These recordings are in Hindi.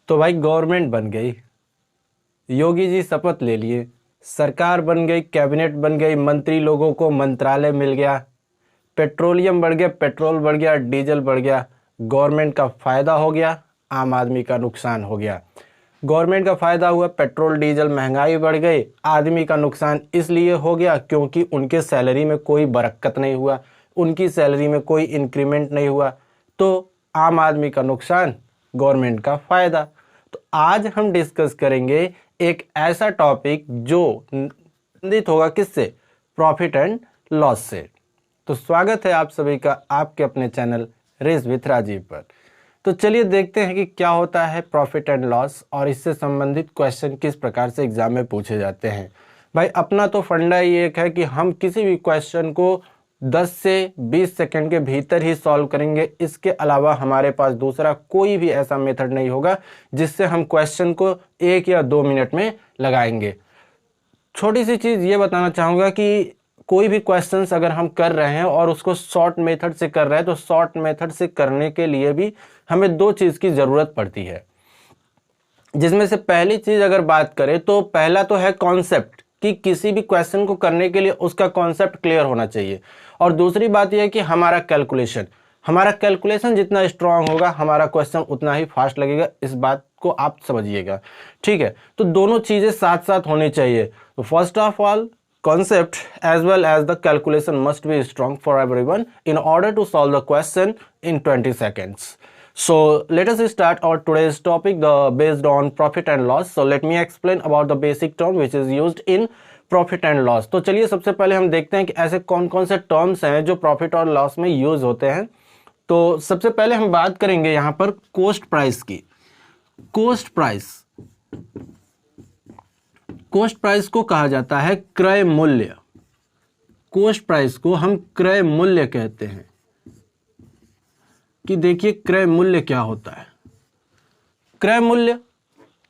तो भाई गवर्नमेंट बन गई, योगी जी शपथ ले लिए, सरकार बन गई, कैबिनेट बन गई, मंत्री लोगों को मंत्रालय मिल गया, पेट्रोलियम बढ़ गया, पेट्रोल बढ़ गया, डीजल बढ़ गया। गवर्नमेंट का फ़ायदा हो गया, आम आदमी का नुकसान हो गया। गवर्नमेंट का फ़ायदा हुआ, पेट्रोल डीजल महंगाई बढ़ गई, आदमी का नुकसान इसलिए हो गया क्योंकि उनके सैलरी में कोई बरकत नहीं हुआ, उनकी सैलरी में कोई इंक्रीमेंट नहीं हुआ। तो आम आदमी का नुकसान, गवर्नमेंट का फ़ायदा। तो आज हम डिस्कस करेंगे एक ऐसा टॉपिक जो संबंधित होगा किससे, प्रॉफिट एंड लॉस से। तो स्वागत है आप सभी का आपके अपने चैनल रेस विथ राजीव पर। तो चलिए देखते हैं कि क्या होता है प्रॉफिट एंड लॉस और इससे संबंधित क्वेश्चन किस प्रकार से एग्जाम में पूछे जाते हैं। भाई अपना तो फंडा ही एक है कि हम किसी भी क्वेश्चन को 10 से 20 सेकंड के भीतर ही सॉल्व करेंगे। इसके अलावा हमारे पास दूसरा कोई भी ऐसा मेथड नहीं होगा जिससे हम क्वेश्चन को 1 या 2 मिनट में लगाएंगे। छोटी सी चीज़ ये बताना चाहूँगा कि कोई भी क्वेश्चंस अगर हम कर रहे हैं और उसको शॉर्ट मेथड से कर रहे हैं तो शॉर्ट मेथड से करने के लिए भी हमें 2 चीज़ की ज़रूरत पड़ती है, जिसमें से पहली चीज़ अगर बात करें तो पहला तो है कॉन्सेप्ट, कि किसी भी क्वेश्चन को करने के लिए उसका कॉन्सेप्ट क्लियर होना चाहिए। और दूसरी बात यह है कि हमारा कैलकुलेशन जितना स्ट्रांग होगा हमारा क्वेश्चन उतना ही फास्ट लगेगा। इस बात को आप समझिएगा, ठीक है। तो दोनों चीज़ें साथ साथ होनी चाहिए। तो first of all concept as well as the calculation must be strong for everyone in order to solve the question in 20 seconds. So let us start our today's topic based on profit and loss. So let me explain about the basic term which is used in profit and loss. तो चलिए सबसे पहले हम देखते हैं कि ऐसे कौन कौन से टर्म्स हैं जो प्रॉफिट और लॉस में यूज होते हैं। तो सबसे पहले हम बात करेंगे यहाँ पर कॉस्ट प्राइस की। कॉस्ट प्राइस को कहा जाता है क्रय मूल्य। कॉस्ट प्राइस को हम क्रय मूल्य कहते हैं। कि देखिए क्रय मूल्य क्या होता है। क्रय मूल्य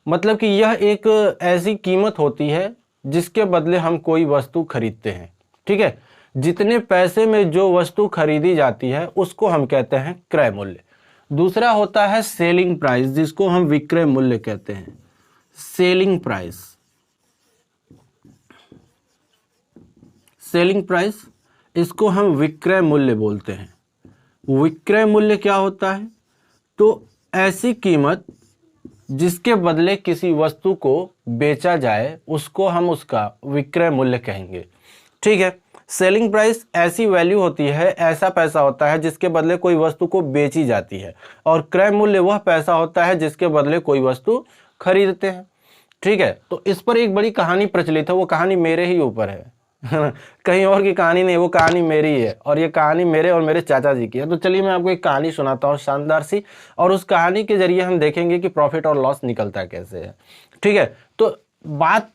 मतलब कि यह एक ऐसी कीमत होती है जिसके बदले हम कोई वस्तु खरीदते हैं, ठीक है। जितने पैसे में जो वस्तु खरीदी जाती है उसको हम कहते हैं क्रय मूल्य। दूसरा होता है सेलिंग प्राइस, जिसको हम विक्रय मूल्य कहते हैं। सेलिंग प्राइस इसको हम विक्रय मूल्य बोलते हैं। विक्रय मूल्य क्या होता है? तो ऐसी कीमत जिसके बदले किसी वस्तु को बेचा जाए उसको हम उसका विक्रय मूल्य कहेंगे, ठीक है। सेलिंग प्राइस ऐसी वैल्यू होती है, ऐसा पैसा होता है जिसके बदले कोई वस्तु को बेची जाती है। और क्रय मूल्य वह पैसा होता है जिसके बदले कोई वस्तु खरीदते हैं, ठीक है। तो इस पर एक बड़ी कहानी प्रचलित है, वो कहानी मेरे ही ऊपर है कहीं और की कहानी नहीं, वो कहानी मेरी है। और ये कहानी मेरे और मेरे चाचा जी की है। तो चलिए मैं आपको एक कहानी सुनाता हूँ शानदार सी, और उस कहानी के जरिए हम देखेंगे कि प्रॉफिट और लॉस निकलता कैसे है, ठीक है। तो बात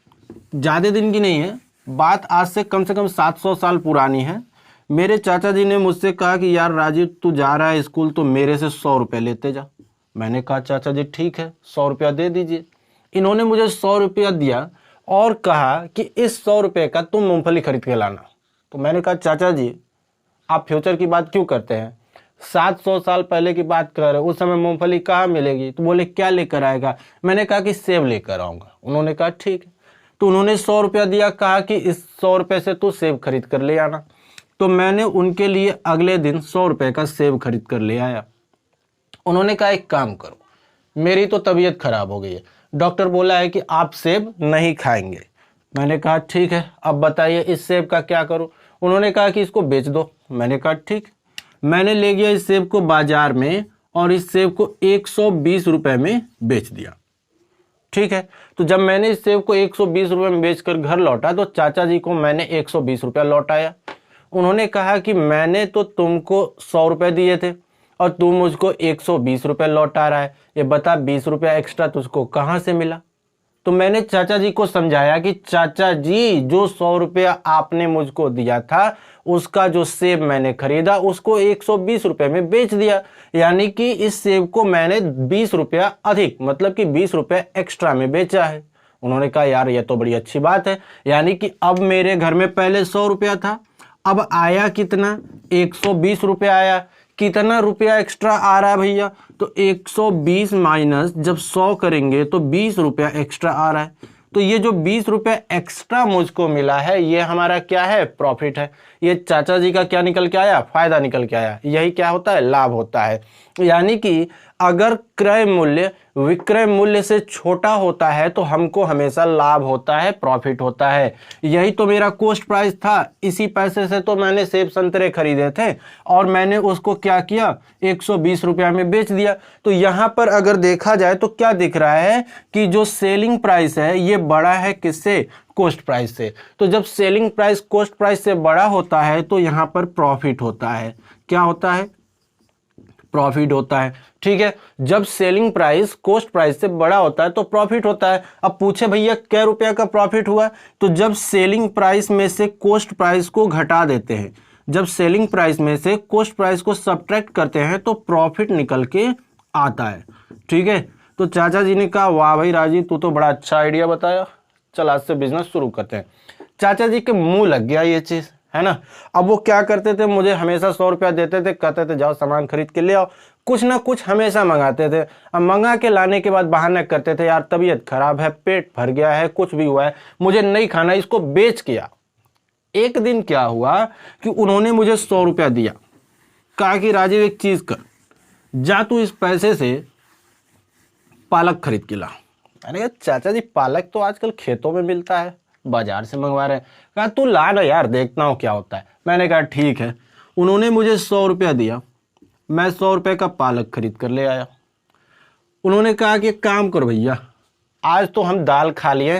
ज़्यादा दिन की नहीं है, बात आज से कम 700 साल पुरानी है। मेरे चाचा जी ने मुझसे कहा कि यार राजीव तू जा रहा है स्कूल तो मेरे से 100 रुपये लेते जा। मैंने कहा चाचा जी ठीक है 100 रुपया दे दीजिए। इन्होंने मुझे 100 रुपया दिया और कहा कि इस 100 रुपये का तुम मूंगफली खरीद के लाना। तो मैंने कहा चाचा जी आप फ्यूचर की बात क्यों करते हैं, 700 साल पहले की बात कर रहे हो, उस समय मूंगफली कहाँ मिलेगी। तो बोले क्या लेकर आएगा। मैंने कहा कि सेब लेकर आऊँगा। उन्होंने कहा ठीक है। तो उन्होंने 100 रुपया दिया, कहा कि इस 100 रुपये से तू सेब खरीद कर ले आना। तो मैंने उनके लिए अगले दिन 100 रुपये का सेब खरीद कर ले आया। उन्होंने कहा एक काम करो, मेरी तो तबीयत खराब हो गई है, डॉक्टर बोला है कि आप सेब नहीं खाएंगे। मैंने कहा ठीक है, अब बताइए इस सेब का क्या करूं। उन्होंने कहा कि इसको बेच दो। मैंने कहा ठीक। मैंने ले गया इस सेब को बाजार में और इस सेब को 120 रुपये में बेच दिया, ठीक है। तो जब मैंने इस सेब को 120 रुपये में बेचकर घर लौटा तो चाचा जी को मैंने 120 रुपया लौटाया। उन्होंने कहा कि मैंने तो तुमको 100 रुपये दिए थे और तू मुझको 120 रुपये लौटा रहा है, ये बता 20 रुपया एक्स्ट्रा तुझको कहाँ से मिला। तो मैंने चाचा जी को समझाया कि चाचा जी जो 100 रुपया आपने मुझको दिया था उसका जो सेब मैंने खरीदा उसको 120 रुपये में बेच दिया, यानी कि इस सेब को मैंने 20 रुपया अधिक मतलब कि 20 रुपये एक्स्ट्रा में बेचा है। उन्होंने कहा यार ये तो बड़ी अच्छी बात है, यानी कि अब मेरे घर में पहले 100 रुपया था, अब आया कितना 120 रुपया आया। कितना रुपया एक्स्ट्रा आ रहा है भैया, तो 120 माइनस जब 100 करेंगे तो 20 रुपया एक्स्ट्रा आ रहा है। तो ये जो 20 रुपया एक्स्ट्रा मुझको मिला है ये हमारा क्या है, प्रॉफिट है। ये चाचा जी का क्या निकल के आया, फायदा निकल के आया। यही क्या होता है, लाभ होता है। यानी कि अगर क्रय मूल्य विक्रय मूल्य से छोटा होता है तो हमको हमेशा लाभ होता है, प्रॉफिट होता है। यही तो मेरा कॉस्ट प्राइस था। इसी पैसे से तो मैंने सेब संतरे खरीदे थे और मैंने उसको क्या किया, 120 रुपया में बेच दिया। तो यहाँ पर अगर देखा जाए तो क्या दिख रहा है कि जो सेलिंग प्राइस है ये बड़ा है किससे, कॉस्ट प्राइस से। तो जब सेलिंग प्राइस कॉस्ट प्राइस से बड़ा होता है तो यहाँ पर प्रॉफिट होता है। क्या होता है, प्रॉफिट होता है। ठीक है, जब सेलिंग प्राइस कॉस्ट प्राइस से बड़ा होता है तो प्रॉफिट होता है। अब पूछे भैया क्या रुपया का प्रॉफिट हुआ, तो जब सेलिंग प्राइस में से कॉस्ट प्राइस को घटा देते हैं, जब सेलिंग प्राइस में से कॉस्ट प्राइस को सब्ट्रैक्ट करते हैं तो प्रॉफिट निकल के आता है। ठीक है, तो चाचा जी ने कहा वाह भाई राजीव तू तो बड़ा अच्छा आइडिया बताया, चल आज से बिजनेस शुरू करते हैं। चाचा जी के मुंह लग गया ये चीज, है ना। अब वो क्या करते थे, मुझे हमेशा 100 रुपया देते थे, कहते थे जाओ सामान खरीद के ले आओ। कुछ ना कुछ हमेशा मंगाते थे। अब मंगा के लाने के बाद बहाना करते थे यार तबीयत खराब है, पेट भर गया है, कुछ भी हुआ है, मुझे नहीं खाना, इसको बेच के आ। एक दिन क्या हुआ कि उन्होंने मुझे 100 रुपया दिया, कहा कि राजीव एक चीज कर, जा तू इस पैसे से पालक खरीद के ला। अरे चाचा जी पालक तो आजकल खेतों में मिलता है, बाजार से मंगवा रहे हैं। कहा तू ला ना यार, देखता हूँ क्या होता है। मैंने कहा ठीक है। उन्होंने मुझे 100 रुपया दिया, मैं 100 रुपये का पालक खरीद कर ले आया। उन्होंने कहा कि एक काम करो भैया, आज तो हम दाल खा लिए,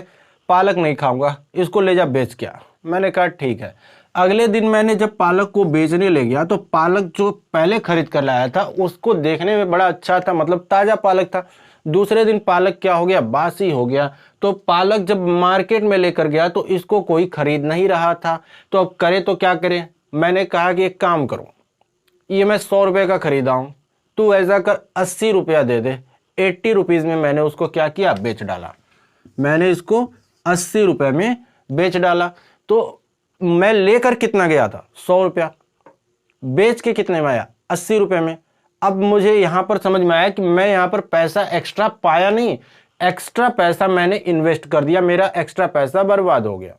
पालक नहीं खाऊंगा, इसको ले जा बेच के आ। मैंने कहा ठीक है। अगले दिन मैंने जब पालक को बेचने ले गया तो पालक जो पहले खरीद कर लाया था उसको देखने में बड़ा अच्छा था, मतलब ताज़ा पालक था। दूसरे दिन पालक क्या हो गया, बासी हो गया। तो पालक जब मार्केट में लेकर गया तो इसको कोई खरीद नहीं रहा था। तो अब करे तो क्या करें, मैंने कहा कि एक काम करो, ये मैं 100 रुपये का खरीदा हूँ, तू ऐसा कर 80 रुपया दे दे। 80 रुपीज़ में मैंने उसको क्या किया, बेच डाला। मैंने इसको 80 रुपये में बेच डाला। तो मैं लेकर कितना गया था, 100 रुपया, बेच के कितने में आया, 80 रुपये में। अब मुझे यहाँ पर समझ में आया कि मैं यहाँ पर पैसा एक्स्ट्रा पाया नहीं, एक्स्ट्रा पैसा मैंने इन्वेस्ट कर दिया, मेरा एक्स्ट्रा पैसा बर्बाद हो गया।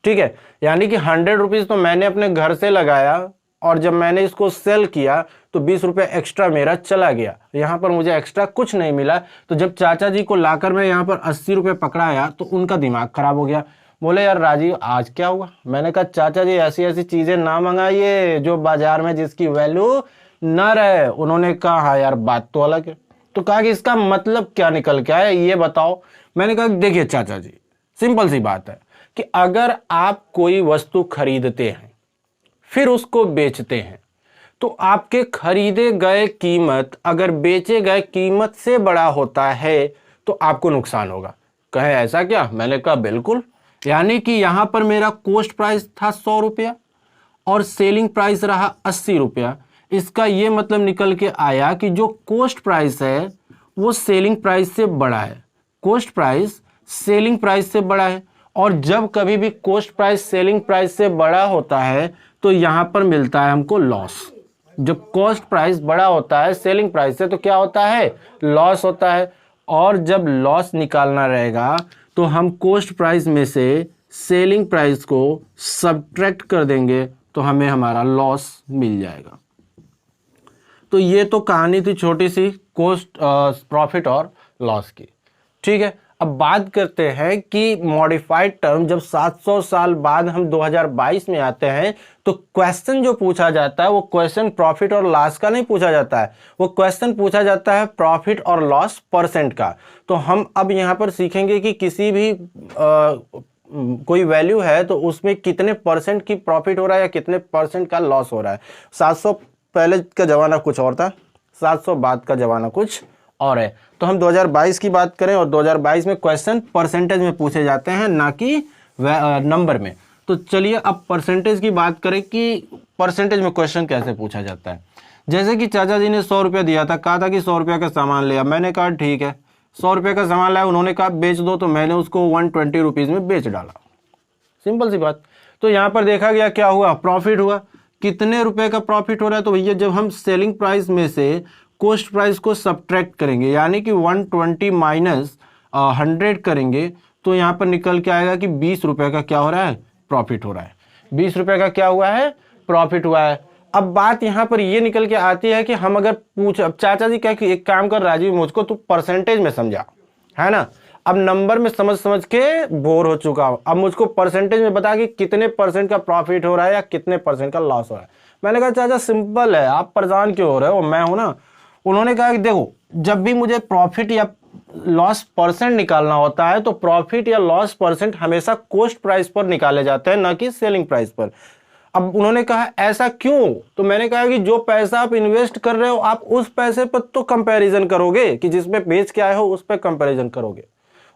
ठीक है, यानी कि 100 रुपीज़ तो मैंने अपने घर से लगाया और जब मैंने इसको सेल किया तो 20 रुपये एक्स्ट्रा मेरा चला गया। यहाँ पर मुझे एक्स्ट्रा कुछ नहीं मिला। तो जब चाचा जी को लाकर मैं यहाँ पर 80 रुपये पकड़ाया तो उनका दिमाग खराब हो गया। बोले यार राजीव आज क्या हुआ। मैंने कहा चाचा जी ऐसी ऐसी चीज़ें ना मंगाइए जो बाजार में जिसकी वैल्यू ना रहे। उन्होंने कहा हाँ यार बात तो अलग है। तो कहा कि इसका मतलब क्या निकल के आया ये बताओ। मैंने कहा देखिए चाचा जी, सिंपल सी बात है कि अगर आप कोई वस्तु खरीदते हैं फिर उसको बेचते हैं तो आपके खरीदे गए कीमत अगर बेचे गए कीमत से बड़ा होता है तो आपको नुकसान होगा। कहे ऐसा क्या, मैंने कहा बिल्कुल। यानी कि यहां पर मेरा कॉस्ट प्राइस था 100 रुपया और सेलिंग प्राइस रहा 80 रुपया। इसका ये मतलब निकल के आया कि जो कॉस्ट प्राइस है वो सेलिंग प्राइस से बड़ा है, कॉस्ट प्राइस सेलिंग प्राइस से बड़ा है। और जब कभी भी कॉस्ट प्राइस सेलिंग प्राइस से बड़ा होता है तो यहाँ पर मिलता है हमको लॉस। जब कॉस्ट प्राइस बड़ा होता है सेलिंग प्राइस से तो क्या होता है, लॉस होता है। और जब लॉस निकालना रहेगा तो हम कॉस्ट प्राइस में से सेलिंग प्राइस को सब्ट्रैक्ट कर देंगे तो हमें हमारा लॉस मिल जाएगा। तो ये तो कहानी थी छोटी सी कॉस्ट प्रॉफिट और लॉस की। ठीक है, अब बात करते हैं कि मॉडिफाइड टर्म जब 700 साल बाद हम 2022 में आते हैं तो क्वेश्चन जो पूछा जाता है वो क्वेश्चन प्रॉफिट और लॉस का नहीं पूछा जाता है, वो क्वेश्चन पूछा जाता है प्रॉफिट और लॉस परसेंट का। तो हम अब यहाँ पर सीखेंगे कि किसी भी कोई वैल्यू है तो उसमें कितने परसेंट की प्रॉफिट हो रहा है या कितने परसेंट का लॉस हो रहा है। 700 पहले का ज़माना कुछ और था, 700 बाद का ज़माना कुछ और है। तो हम 2022 की बात करें और 2022 में क्वेश्चन परसेंटेज में पूछे जाते हैं ना कि नंबर में। तो चलिए अब परसेंटेज की बात करें कि परसेंटेज में क्वेश्चन कैसे पूछा जाता है। जैसे कि चाचा जी ने 100 रुपया दिया था, कहा था कि 100 रुपया का सामान लिया। मैंने कहा ठीक है, 100 रुपये का सामान लाया, उन्होंने कहा बेच दो, तो मैंने उसको 120 रुपीज़ में बेच डाला। सिंपल सी बात। तो यहाँ पर देखा गया क्या हुआ, प्रॉफिट हुआ। कितने रुपए का प्रॉफिट हो रहा है, तो भैया जब हम सेलिंग प्राइस में से कॉस्ट प्राइस को सब्ट्रैक्ट करेंगे यानी कि 120 माइनस 100 करेंगे तो यहाँ पर निकल के आएगा कि 20 रुपए का क्या हो रहा है, प्रॉफिट हो रहा है। 20 रुपए का क्या हुआ है, प्रॉफिट हुआ है। अब बात यहाँ पर ये निकल के आती है कि हम अगर अब चाचा जी क्या कि एक काम कर राजीव, मुझको तू परसेंटेज में समझा, है ना। अब नंबर में समझ समझ के बोर हो चुका हूं, अब मुझको परसेंटेज में बता कि कितने परसेंट का प्रॉफिट हो रहा है या कितने परसेंट का लॉस हो रहा है। मैंने कहा चाचा सिंपल है, आप परेशान क्यों हो रहे हो, मैं हूं ना। उन्होंने कहा कि देखो जब भी मुझे प्रॉफिट या लॉस परसेंट निकालना होता है तो प्रॉफिट या लॉस परसेंट हमेशा कॉस्ट प्राइस पर निकाले जाते हैं, ना कि सेलिंग प्राइस पर। अब उन्होंने कहा ऐसा क्यों, तो मैंने कहा कि जो पैसा आप इन्वेस्ट कर रहे हो आप उस पैसे पर तो कंपैरिजन करोगे कि जिसमें बेच के आए हो उस पर कंपैरिजन करोगे।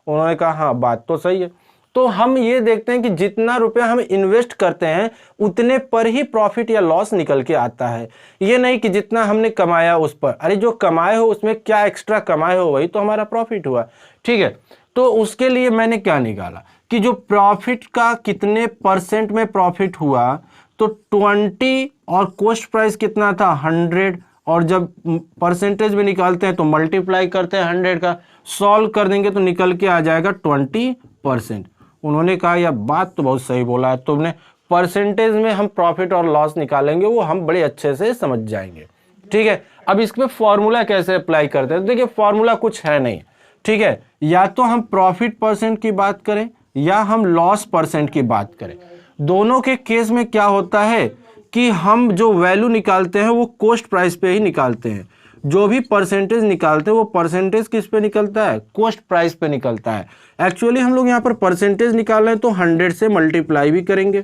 उन्होंने कहा हाँ बात तो सही है। तो हम ये देखते हैं कि जितना रुपया हम इन्वेस्ट करते हैं उतने पर ही प्रॉफिट या लॉस निकल के आता है। ये नहीं कि जितना हमने कमाया उस पर, अरे जो कमाए हो उसमें क्या एक्स्ट्रा कमाए हो वही तो हमारा प्रॉफिट हुआ, ठीक है। तो उसके लिए मैंने क्या निकाला कि जो प्रॉफिट का कितने परसेंट में प्रॉफिट हुआ, तो 20 और कॉस्ट प्राइस कितना था 100, और जब परसेंटेज में निकालते हैं तो मल्टीप्लाई करते हैं 100 का, सॉल्व कर देंगे तो निकल के आ जाएगा 20%। उन्होंने कहा यह बात तो बहुत सही बोला है तुमने, परसेंटेज में हम प्रॉफिट और लॉस निकालेंगे वो हम बड़े अच्छे से समझ जाएंगे, ठीक है। अब इसमें फॉर्मूला कैसे अप्लाई करते हैं, देखिए फॉर्मूला कुछ है नहीं, ठीक है। या तो हम प्रॉफिट परसेंट की बात करें या हम लॉस परसेंट की बात करें, दोनों के केस में क्या होता है कि हम जो वैल्यू निकालते हैं वो कॉस्ट प्राइस पे ही निकालते हैं। जो भी परसेंटेज निकालते हैं वो परसेंटेज किस पे निकलता है, कॉस्ट प्राइस पे निकलता है। एक्चुअली हम लोग यहाँ पर परसेंटेज निकाल रहे हैं तो 100 से मल्टीप्लाई भी करेंगे,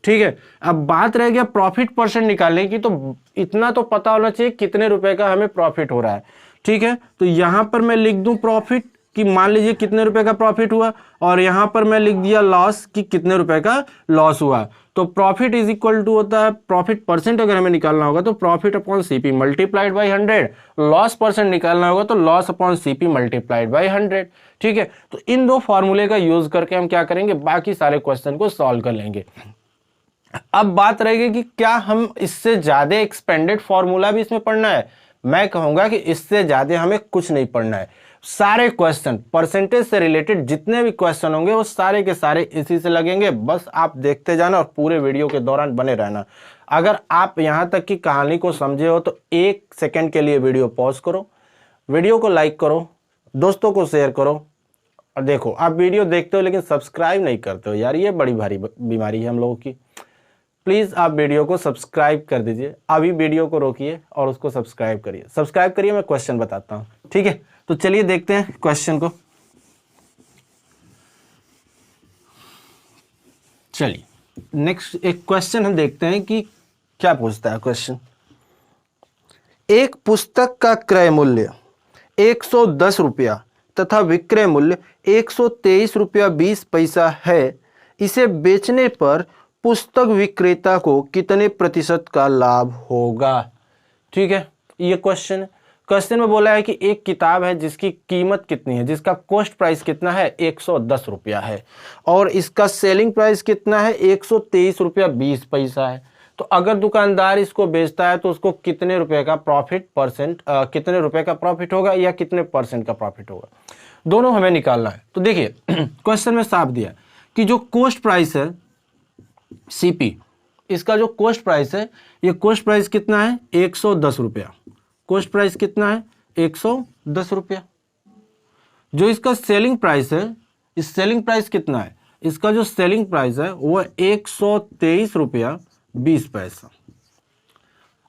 ठीक है। अब बात रह गया प्रॉफिट परसेंट निकालने की, तो इतना तो पता होना चाहिए कितने रुपए का हमें प्रॉफिट हो रहा है, ठीक है। तो यहां पर मैं लिख दूं प्रॉफिट कि मान लीजिए कितने रुपए का प्रॉफिट हुआ, और यहां पर मैं लिख दिया लॉस कि कितने रुपए का लॉस हुआ। तो प्रॉफिट इज इक्वल टू होता है, प्रॉफिट परसेंट अगर हमें निकालना होगा तो profit upon CP multiplied by 100, loss percent निकालना होगा तो loss upon CP multiplied by 100, ठीक है। तो इन दो फॉर्मूले का यूज करके हम क्या करेंगे, बाकी सारे क्वेश्चन को सॉल्व कर लेंगे। अब बात रहेगी कि क्या हम इससे ज्यादा एक्सपेंडेड फॉर्मूला भी इसमें पढ़ना है। मैं कहूंगा कि इससे ज्यादा हमें कुछ नहीं पढ़ना है। सारे क्वेश्चन परसेंटेज से रिलेटेड जितने भी क्वेश्चन होंगे वो सारे के सारे इसी से लगेंगे, बस आप देखते जाना और पूरे वीडियो के दौरान बने रहना। अगर आप यहां तक की कहानी को समझे हो तो 1 सेकंड के लिए वीडियो पॉज करो, वीडियो को लाइक करो, दोस्तों को शेयर करो। और देखो आप वीडियो देखते हो लेकिन सब्सक्राइब नहीं करते हो यार, ये बड़ी भारी बीमारी है हम लोगों की। प्लीज आप वीडियो को सब्सक्राइब कर दीजिए, अभी वीडियो को रोकिए और उसको सब्सक्राइब करिए। सब्सक्राइब करिए, मैं क्वेश्चन बताता हूं, ठीक है। तो चलिए देखते हैं क्वेश्चन को। चलिए नेक्स्ट एक क्वेश्चन हम देखते हैं कि क्या पूछता है क्वेश्चन। एक पुस्तक का क्रय मूल्य 110 रुपया तथा विक्रय मूल्य 123 रुपया 20 पैसा है। इसे बेचने पर पुस्तक विक्रेता को कितने प्रतिशत का लाभ होगा, ठीक है। ये क्वेश्चन है। क्वेश्चन में बोला है कि एक किताब है जिसकी कीमत कितनी है, जिसका कॉस्ट प्राइस कितना है 110 रुपया है, और इसका सेलिंग प्राइस कितना है 123 रुपया 20 पैसा है। तो अगर दुकानदार इसको बेचता है तो उसको कितने रुपए का प्रॉफिट कितने रुपए का प्रॉफिट होगा या कितने परसेंट का प्रॉफिट होगा, दोनों हमें निकालना है। तो देखिए क्वेश्चन में साफ दिया कि जो कॉस्ट प्राइस है सीपी, इसका जो कॉस्ट प्राइस है, ये कॉस्ट प्राइस कितना है 110 रुपया। कॉस्ट प्राइस कितना है 110 रुपया। जो इसका सेलिंग प्राइस है, इस सेलिंग प्राइस कितना है, इसका जो सेलिंग प्राइस है वो 123 रुपया 20 पैसा।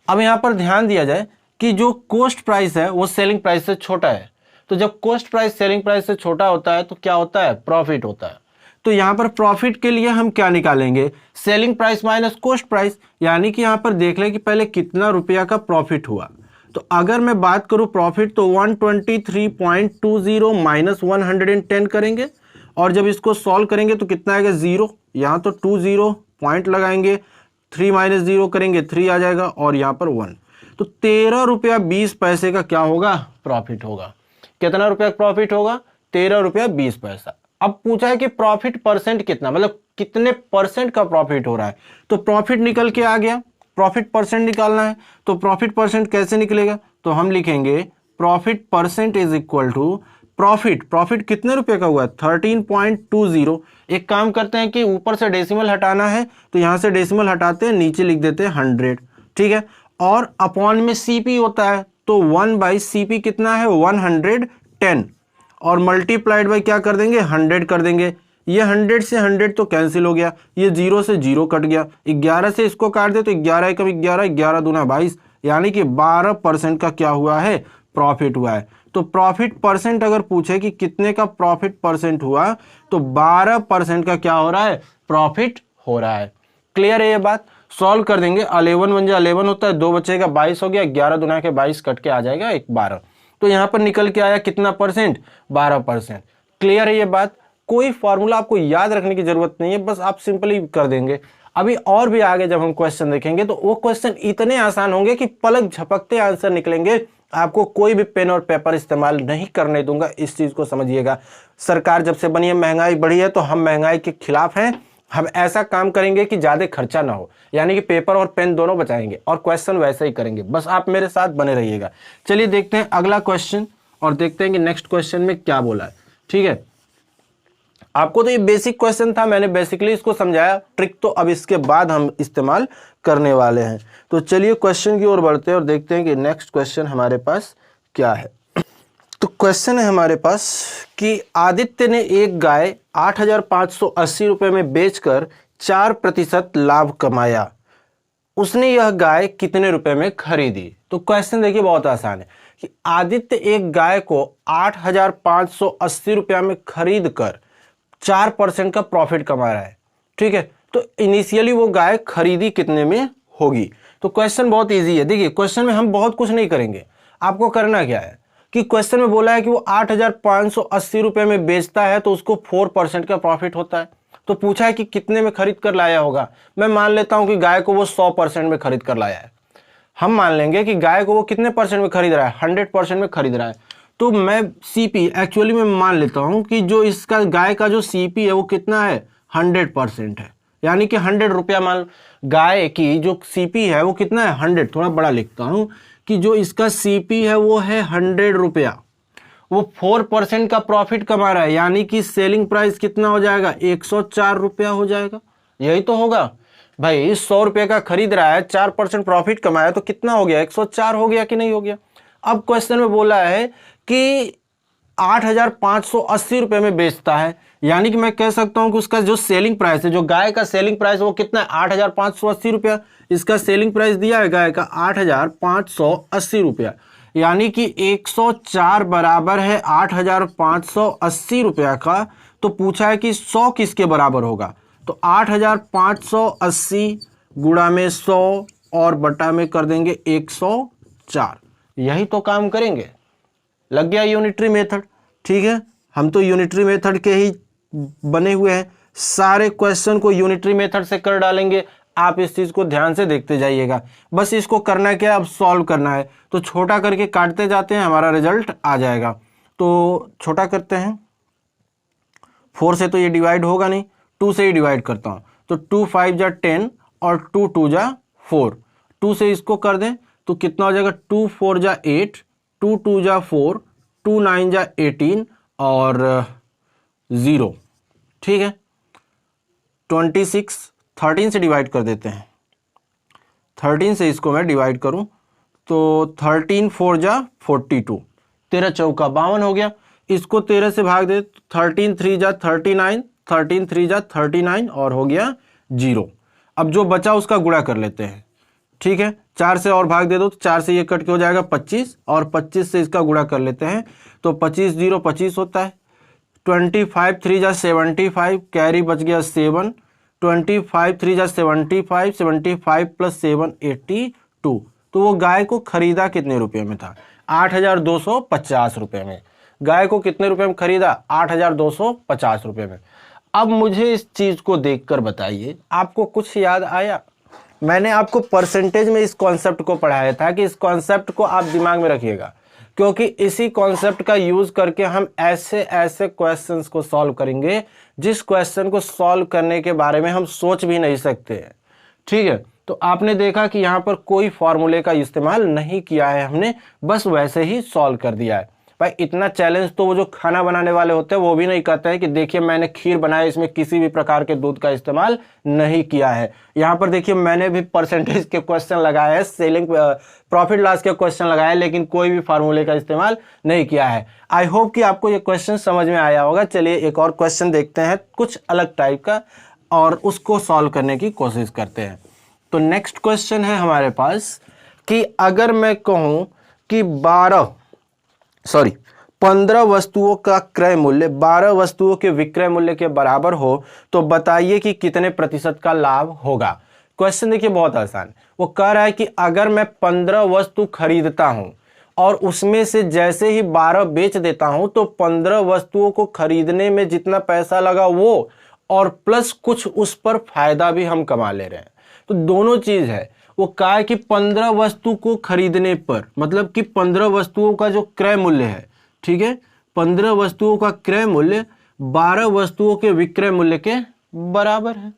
अब यहां पर ध्यान दिया जाए कि जो कॉस्ट प्राइस है वो सेलिंग प्राइस से छोटा है। तो जब कॉस्ट प्राइस सेलिंग प्राइस से छोटा होता है तो क्या होता है, प्रॉफिट होता है। तो यहां पर प्रॉफिट के लिए हम क्या निकालेंगे, selling price minus cost price, यानी कि यहां पर देख लें कि पहले कितना रुपया का प्रॉफिट हुआ। तो अगर मैं बात करूं प्रॉफिट तो 123.20 माइनस 110 करेंगे, और जब इसको सॉल्व करेंगे तो कितना आएगा 0। यहां तो 20 पॉइंट लगाएंगे, 3 माइनस 0 करेंगे 3 आ जाएगा, और यहां पर 1। तो 13 रुपया 20 पैसे का क्या होगा, प्रॉफिट होगा। कितना रुपया प्रॉफिट होगा, 13 रुपया 20 पैसा। अब पूछा है कि प्रॉफिट परसेंट कितना, मतलब कितने परसेंट का प्रॉफिट हो रहा है। तो प्रॉफिट निकल के आ गया, प्रॉफिट परसेंट निकालना है। तो प्रॉफिट परसेंट कैसे निकलेगा, तो हम लिखेंगे profit percent is equal to profit कितने रुपए का हुआ है 13.20। एक काम करते हैं कि ऊपर से डेसिमल हटाना है तो यहां से डेसिमल हटाते हैं, नीचे लिख देते हैं 100, ठीक है। और अपॉन में सीपी होता है तो 1/CP कितना है 110 और मल्टीप्लाइड बाई क्या कर देंगे 100 कर देंगे। ये 100 से 100 तो कैंसिल हो गया, ये 0 से 0 कट गया, 11 से इसको काट दे तो 11 एकम 11, 11 दूना 22, यानी कि 12% का क्या हुआ है प्रॉफिट हुआ है। तो प्रॉफिट परसेंट अगर पूछे कि कितने का प्रॉफिट परसेंट हुआ तो 12% का क्या हो रहा है प्रॉफिट हो रहा है। क्लियर है ये बात। सॉल्व कर देंगे, 11 1 11 होता है, 2 बचेगा 22 हो गया, 11 दुना के 22 कट के आ जाएगा 12। तो यहां पर निकल के आया कितना परसेंट 12%। क्लियर है ये बात। कोई फॉर्मूला आपको याद रखने की जरूरत नहीं है, बस आप सिंपली कर देंगे। अभी और भी आगे जब हम क्वेश्चन देखेंगे तो वो क्वेश्चन इतने आसान होंगे कि पलक झपकते आंसर निकलेंगे। आपको कोई भी पेन और पेपर इस्तेमाल नहीं करने दूंगा, इस चीज को समझिएगा। सरकार जब से बनी है महंगाई बढ़ी है तो हम महंगाई के खिलाफ हैं। हम ऐसा काम करेंगे कि ज्यादा खर्चा ना हो, यानी कि पेपर और पेन दोनों बचाएंगे और क्वेश्चन वैसे ही करेंगे। बस आप मेरे साथ बने रहिएगा। चलिए देखते हैं अगला क्वेश्चन और देखते हैं कि नेक्स्ट क्वेश्चन में क्या बोला है। ठीक है, आपको तो ये बेसिक क्वेश्चन था, मैंने बेसिकली इसको समझाया, ट्रिक तो अब इसके बाद हम इस्तेमाल करने वाले हैं। तो चलिए क्वेश्चन की ओर बढ़ते हैं और देखते हैं कि नेक्स्ट क्वेश्चन हमारे पास क्या है। तो क्वेश्चन है हमारे पास कि आदित्य ने एक गाय 8,580 रुपए में बेचकर 4% लाभ कमाया। उसने यह गाय कितने रुपए में खरीदी। तो क्वेश्चन देखिए बहुत आसान है कि आदित्य एक गाय को 8,580 रुपया में खरीद कर 4% का प्रॉफिट कमा रहा है। ठीक है, तो इनिशियली वो गाय खरीदी कितने में होगी। तो क्वेश्चन बहुत इजी है। देखिए क्वेश्चन में हम बहुत कुछ नहीं करेंगे, आपको करना क्या है कि क्वेश्चन में बोला है कि वो 8,580 रुपए में बेचता है तो उसको 4% का प्रॉफिट होता है। तो पूछा है कि कितने में खरीद कर लाया होगा। मैं मान लेता हूं कि गाय को वो 100% में खरीद कर लाया है। हम मान लेंगे कि गाय को वो कितने परसेंट में खरीद रहा है 100% में खरीद रहा है। तो मैं सीपी एक्चुअली में मान लेता हूं कि जो इसका गाय का जो सीपी है वो कितना है 100% है, यानी कि 100 रुपया। मान गाय की जो सीपी है वो कितना है 100, थोड़ा बड़ा लिखता हूं कि जो इसका सीपी है वो है 100 रुपया, वो 4% का प्रॉफिट कमा रहा है, यानी कि सेलिंग प्राइस कितना हो जाएगा 104 रुपया हो जाएगा। यही तो होगा भाई, 100 रुपये का खरीद रहा है, 4% प्रॉफिट कमाया तो कितना हो गया 104 हो गया कि नहीं हो गया। अब क्वेश्चन में बोला है कि 8,580 रुपये में बेचता है, यानी कि मैं कह सकता हूं कि उसका जो सेलिंग प्राइस है, जो गाय का सेलिंग प्राइस वो कितना है 8,580 रुपया। इसका सेलिंग प्राइस दिया है गाय का 8,580 रुपया, यानी कि 104 बराबर है 8,580 रुपया का। तो पूछा है कि 100 किसके बराबर होगा, तो 8,580 गुणा में 100 और बटा में कर देंगे 104। यही तो काम करेंगे। लग गया यूनिटरी मेथड। ठीक है, हम तो यूनिटरी मेथड के ही बने हुए हैं, सारे क्वेश्चन को यूनिटरी मेथड से कर डालेंगे। आप इस चीज को ध्यान से देखते जाइएगा। बस इसको करना क्या है, अब सॉल्व करना है। तो छोटा करके काटते जाते हैं, हमारा रिजल्ट आ जाएगा। तो छोटा करते हैं, 4 से तो ये डिवाइड होगा नहीं, 2 से ही डिवाइड करता हूं। तो 2 5 जा 10 और 2 2 जा 4, 2 से इसको कर दें तो कितना हो जाएगा 2 4 जा 8, 2 2 जा 4, 2 9 जा 18 और 0। ठीक है, 26 13 से डिवाइड कर देते हैं। 13 से इसको मैं डिवाइड करूं तो 13 4 जा 42, 13 चौका 52 हो गया। इसको 13 से भाग दे, 13 3 जा 39, 13 3 जा 39 और हो गया 0। अब जो बचा उसका गुणा कर लेते हैं। ठीक है, 4 से और भाग दे दो तो 4 से ये कट के हो जाएगा 25 और 25 से इसका गुणा कर लेते हैं तो 25 0 25 होता है। 25 3 जा 75, कैरी बच गया 7, 25 3 जा 75, 75 प्लस 7 82। तो वो गाय को खरीदा कितने रुपए में था 8,250 रुपए में। गाय को कितने रुपए में खरीदा 8,250 रुपए में। अब मुझे इस चीज को देखकर बताइए आपको कुछ याद आया। मैंने आपको परसेंटेज में इस कॉन्सेप्ट को पढ़ाया था कि इस कॉन्सेप्ट को आप दिमाग में रखिएगा, क्योंकि इसी कॉन्सेप्ट का यूज करके हम ऐसे ऐसे क्वेश्चंस को सॉल्व करेंगे जिस क्वेश्चन को सॉल्व करने के बारे में हम सोच भी नहीं सकते हैं। ठीक है, तो आपने देखा कि यहाँ पर कोई फॉर्मूले का इस्तेमाल नहीं किया है हमने, बस वैसे ही सॉल्व कर दिया है। भाई इतना चैलेंज तो वो जो खाना बनाने वाले होते हैं वो भी नहीं कहते हैं कि देखिए मैंने खीर बनाया, इसमें किसी भी प्रकार के दूध का इस्तेमाल नहीं किया है। यहाँ पर देखिए मैंने भी परसेंटेज के क्वेश्चन लगाए हैं, सेलिंग प्रॉफिट लॉस के क्वेश्चन लगाए, लेकिन कोई भी फार्मूले का इस्तेमाल नहीं किया है। आई होप कि आपको ये क्वेश्चन समझ में आया होगा। चलिए एक और क्वेश्चन देखते हैं कुछ अलग टाइप का और उसको सॉल्व करने की कोशिश करते हैं। तो नेक्स्ट क्वेश्चन है हमारे पास कि अगर मैं कहूं कि 15 वस्तुओं का क्रय मूल्य 12 वस्तुओं के विक्रय मूल्य के बराबर हो तो बताइए कि कितने प्रतिशत का लाभ होगा। क्वेश्चन देखिए बहुत आसान, वो कह रहा है कि अगर मैं 15 वस्तु खरीदता हूं और उसमें से जैसे ही 12 बेच देता हूं तो 15 वस्तुओं को खरीदने में जितना पैसा लगा वो और प्लस कुछ उस पर फायदा भी हम कमा ले रहे हैं। तो दोनों चीज है। वो कहा है कि 15 वस्तु को खरीदने पर, मतलब कि 15 वस्तुओं का जो क्रय मूल्य है, ठीक है, 15 वस्तुओं का क्रय मूल्य 12 वस्तुओं के विक्रय मूल्य के बराबर है।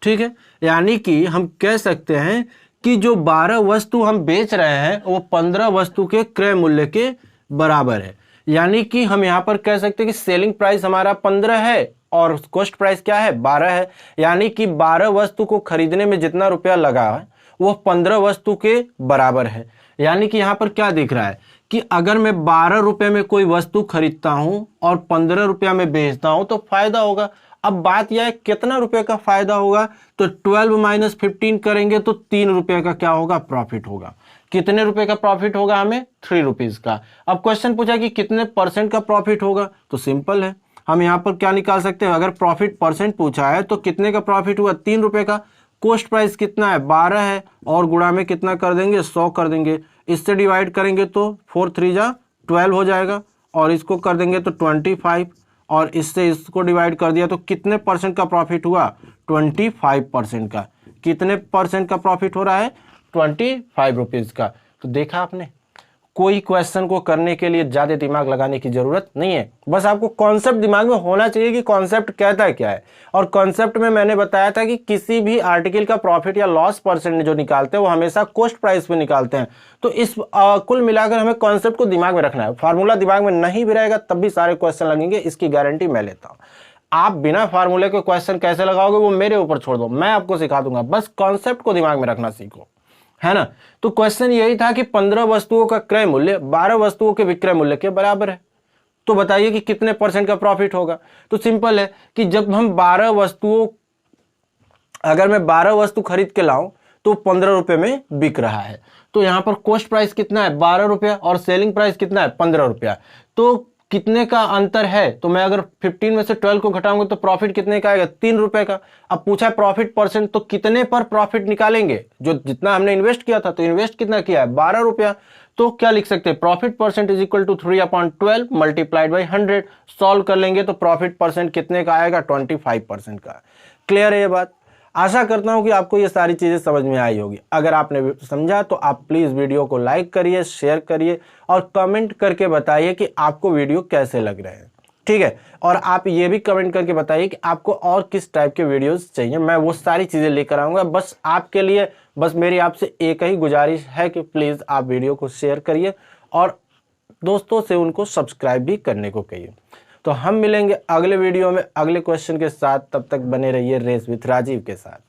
ठीक है, यानी कि हम कह सकते हैं कि जो 12 वस्तु हम बेच रहे हैं वो 15 वस्तु के क्रय मूल्य के बराबर है। यानी कि हम यहाँ पर कह सकते हैं कि सेलिंग प्राइस हमारा 15 है और कॉस्ट प्राइस क्या है, 12 है। यानी कि 12 वस्तु को खरीदने में जितना रुपया लगा है वो 15 वस्तु के बराबर है। यानी कि यहाँ पर क्या दिख रहा है कि अगर मैं 12 रुपए में कोई वस्तु खरीदता हूं और 15 रुपया में बेचता हूं तो फायदा होगा। अब बात यह है कितना रुपए का फायदा होगा, तो 12 माइनस 15 करेंगे तो 3 रुपए का क्या होगा, प्रॉफिट होगा। कितने रुपए का प्रॉफिट होगा हमें, 3 रुपीज का। अब क्वेश्चन पूछा कि कितने परसेंट का प्रॉफिट होगा, तो सिंपल है, हम यहाँ पर क्या निकाल सकते हैं, अगर प्रॉफिट परसेंट पूछा है तो कितने का प्रॉफिट हुआ, 3 रुपए का। कॉस्ट प्राइस कितना है, 12 है, और गुणा में कितना कर देंगे, 100 कर देंगे। इससे डिवाइड करेंगे तो 4 3 जा 12 हो जाएगा, और इसको कर देंगे तो 25, और इससे इसको डिवाइड कर दिया तो कितने परसेंट का प्रॉफिट हुआ, 25% का। कितने परसेंट का प्रॉफिट हो रहा है, 25 रुपीज का। तो देखा आपने, कोई क्वेश्चन को करने के लिए ज्यादा दिमाग लगाने की जरूरत नहीं है, बस आपको कॉन्सेप्ट दिमाग में होना चाहिए कि कॉन्सेप्ट कहता है क्या है। और कॉन्सेप्ट में मैंने बताया था कि किसी भी आर्टिकल का प्रॉफिट या लॉस परसेंट जो निकालते हैं वो हमेशा कॉस्ट प्राइस पे निकालते हैं। तो इस कुल मिलाकर हमें कॉन्सेप्ट को दिमाग में रखना है। फार्मूला दिमाग में नहीं भी रहेगा तब भी सारे क्वेश्चन लगेंगे, इसकी गारंटी मैं लेता हूँ। आप बिना फार्मूले के क्वेश्चन कैसे लगाओगे वो मेरे ऊपर छोड़ दो, मैं आपको सिखा दूंगा, बस कॉन्सेप्ट को दिमाग में रखना सीखो, है ना। तो क्वेश्चन यही था कि 15 वस्तुओं का क्रय मूल्य 12 वस्तुओं के विक्रय मूल्य के बराबर है, तो बताइए कि कितने परसेंट का प्रॉफिट होगा। तो सिंपल है कि जब हम 12 वस्तुओं, अगर मैं 12 वस्तु खरीद के लाऊं तो 15 रुपए में बिक रहा है, तो यहां पर कॉस्ट प्राइस कितना है, 12 रुपया, और सेलिंग प्राइस कितना है, 15 रुपया। तो कितने का अंतर है, तो मैं अगर 15 में से 12 को घटाऊंगा तो प्रॉफिट कितने का आएगा, 3 रुपए का। अब पूछा प्रॉफिट परसेंट, तो कितने पर प्रॉफिट निकालेंगे, जो जितना हमने इन्वेस्ट किया था, तो इन्वेस्ट कितना किया है, 12 रुपया। तो क्या लिख सकते हैं, profit percent is equal to 3/12 multiplied by 100। Solve कर लेंगे तो प्रॉफिट परसेंट कितने का आएगा, 25% का। क्लियर है ये बात। आशा करता हूं कि आपको ये सारी चीजें समझ में आई होगी। अगर आपने समझा तो आप प्लीज वीडियो को लाइक करिए, शेयर करिए और कमेंट करके बताइए कि आपको वीडियो कैसे लग रहे हैं, ठीक है। और आप ये भी कमेंट करके बताइए कि आपको और किस टाइप के वीडियोस चाहिए, मैं वो सारी चीजें लेकर आऊंगा। बस आपके लिए, बस मेरी आपसे एक ही गुजारिश है कि प्लीज आप वीडियो को शेयर करिए और दोस्तों से उनको सब्सक्राइब भी करने को कहिए। तो हम मिलेंगे अगले वीडियो में अगले क्वेश्चन के साथ, तब तक बने रहिए रेस विथ राजीव के साथ।